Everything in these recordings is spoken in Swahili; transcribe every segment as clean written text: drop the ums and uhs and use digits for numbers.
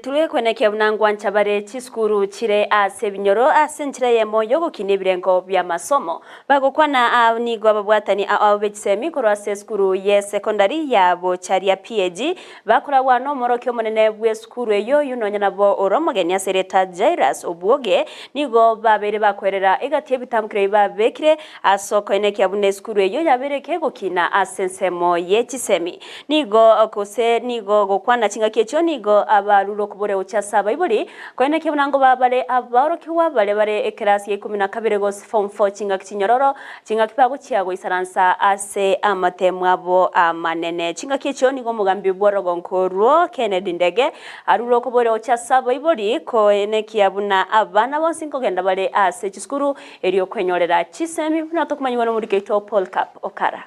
Tule kwenekea unangwa nchabare chiskuru chire ase binyoro ase nchire yemo yogo kinibirengo bya masomo bago kwana nigo ababwatani abechisemi koro ase skuru ye secondary yabo charia PG bakora wano morokyo monene bwe skuru eyo yunonya nabo oromogeni asereta Jairus Obuoge nigo babere bakwerera igatie bitamkire babekire asoko enekya bune skuru eyo yabereke gukina ase nsemo ye chisemi nigo akose nigo gokwana chinga kecho nigo abarulo kubore uchasa baibuli kwene kibunango babale aborokiwa bale class ya 12 go form 4 chinga kinyororo chinga kipago chiago isaransa ase amatemu abo amanene chinga kicho nigo mugambi bworogo nkorwo Kennedy Ndege arulo kubore uchasa baibuli ko ene kiabuna abana bonse ngogenda bale ase chiskuru eriyo kwenyorera chisemi natokumanywa no muri Keito Paul Cup Okara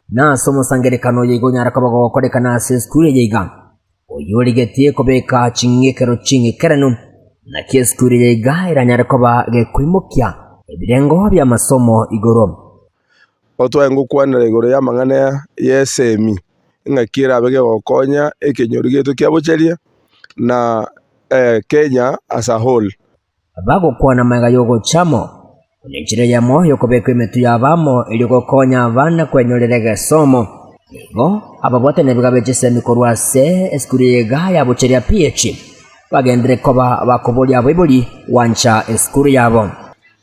na somo sangerekano yigo nyara kabago kodekana ase skuru yiga oyorigetie kobeka chingekero chingekerano na kieskuru yiga iranyara koba gekwimukya ebirengo bya masomo igoro otwengo kwanira igoro ya mang'ana yesemi ngakira abege gokonya ekenyori gitu kya bucheria na Kenya as a whole abago kwana maga yogo chamo onechire ya moyo kobeka emetu yabamo iliko konya abana kwenyorera gesomo nigo ababote nebigabe chisemi korwase eskuru yiga ya bucheria PH bagendere koba bakobori abibuli wancha eskuru yabo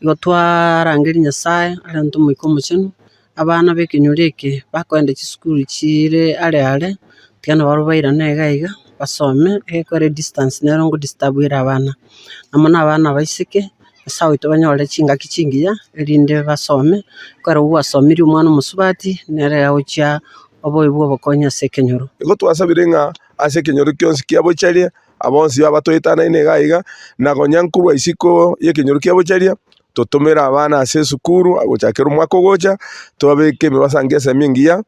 igo twarangeri Nyasaye ari ntumu ikomuchino abana bekinyoreke bakwenda chiskuru chire ale tiana barubaira negaiga basome ekore distance nerongo distabwira abana namona abana baisike sawa tubanyole chinga kichingiya erinde basome kora ubasomiri umwana musubati nere yawocha oboyi bwo bakonya sekenyoro igo twasabirenga ase kenyoro kyonsi kya bucheria abonsi abatoitana inegaiga na gonyankurwa isiko ye kenyoro kya bucheria totomera abana ase sukuru agochakera umwaka gocha tobabeke mibasangesa mingiya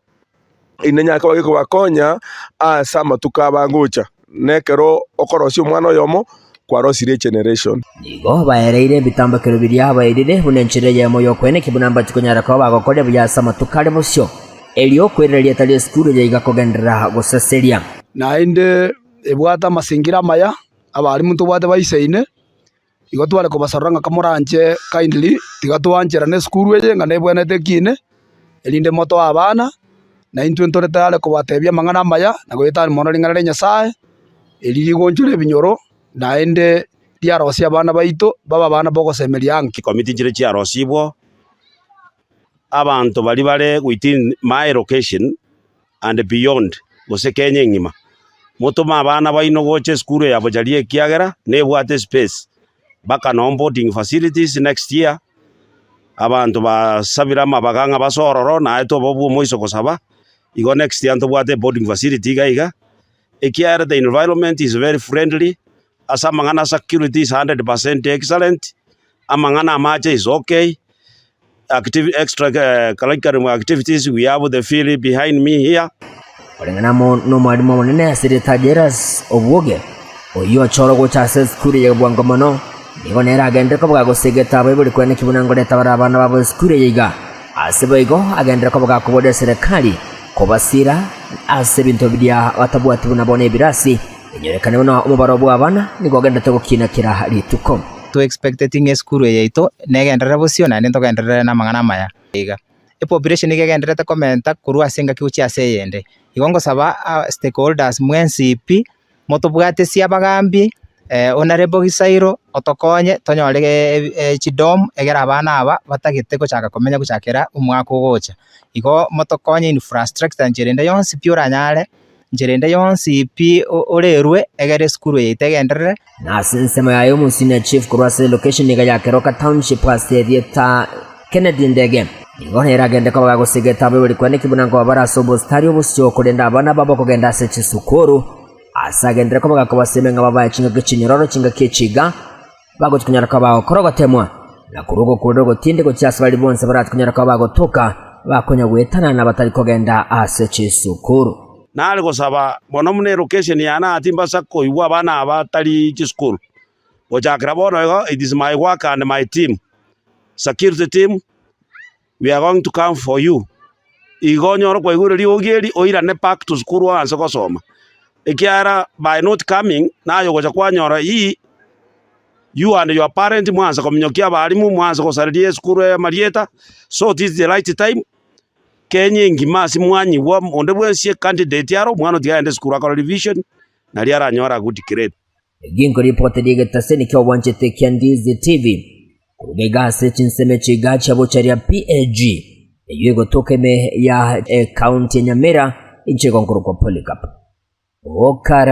inenya kabage kubakonya asa matuka bangocha nekero okorosi umwana oyomo kwarosire generation nigo baereire bitambakero birya bairire bunenchire yemo yokwene kibunamba tikonyara ko bagokore byasa matukare busyo elio kwereria tali skuru yiga kogendera goseseria nainde ebwata masingira maya abari muntu bwate baiseine igo twale kubasaranga kamuranje kindly tigatwanjera ne skuru ye ngane bwenete kine elinde moto abana na intu ntoretale kubatebya mang'ana maya na goitani mono ringana Nyasaye eliri gonjure binyoro nainde diarosi abana baito baba bana bogosemeria anki committee chire chiarosibwo abantu bali bare within my location and beyond gose Kenya ngima mutuma abana baino goche skuru ya bojarie kiagera nebwate space baka no boarding facilities next year abantu basabira mabaganga basororo na eto bobu moiso kosaba igo next year ntobwate boarding facility gaiga ekiara the environment is very friendly asa mangana security is 100% excellent amangana amache is okay extra curricular activities we have the field behind me here orengana no mwalimu monene asereta Jairus Obuoge oyo choro gocha skuru ye bwango mono nigo nera agende ko bwagosegeta bayibuli kwene kibunango leta barabana babo skuru yiga asebego agende ko bwakubode serikali kobasira ase bintu bya batabwati bunabone birasi enyerekane bono umubaro bwabana nigo agende to gukina kira rituko to expecting skuru yeito negendera busio na nento gendera na mang'ana maya iga population igendera ta komenta kurwa singa kiuchi ase yende igongo saba stakeholders mwensipi motobwate sia bagambi honorable Gisairo otokonye tonyore chidom egera abana aba batagite gochaka komenya gochakera umwaka gocha igo motokonye infrastructure njerende yonsi piora nyare njerende yonsi pi orerwe egere skuru yitegenderere na sensema yayo musine chief kurwase location niga yakeroka township aserieta Kennedy Ndege igo nera gende ko bagosegeta bwe kwene kibunango barasobo stario busyo kurenda abana babo kugenda se chisukuru asagendera ko bagakobasemenga babaye chinga gicinyororo chinga kichiga bagotunyara ko bakorogotemwa na kurugo kurogo tinde ko cyasa bari bonse baratunyara ko bagotoka bakonya gwetana na batari kogenda ase chisukuru nali gosaba bono mune location yana atimba sako iwa abana abatari chisukuru gochakira bono igo it is my work and my team security team we are going to come for you igo nyoro kwa iguru liogeri oira ne back to school anse gosoma ikiara by not coming nayo gocha kwanyora hii you and your parent mwanza kominyokia balimu mwanza kosaririe skuru ya Marieta. So this is the right time kenye ngima si mwanyi wa onde bwensie candidate yaro mwana tigaende skuru akora revision na liara nyora good grade. Ginko reported igetaseni kwa wanchete Kiandizi TV kurugega sechinseme chigacha bocharia PAG yugo tokeme ya county Nyamira inche konkuru kwa Polycarp Okara.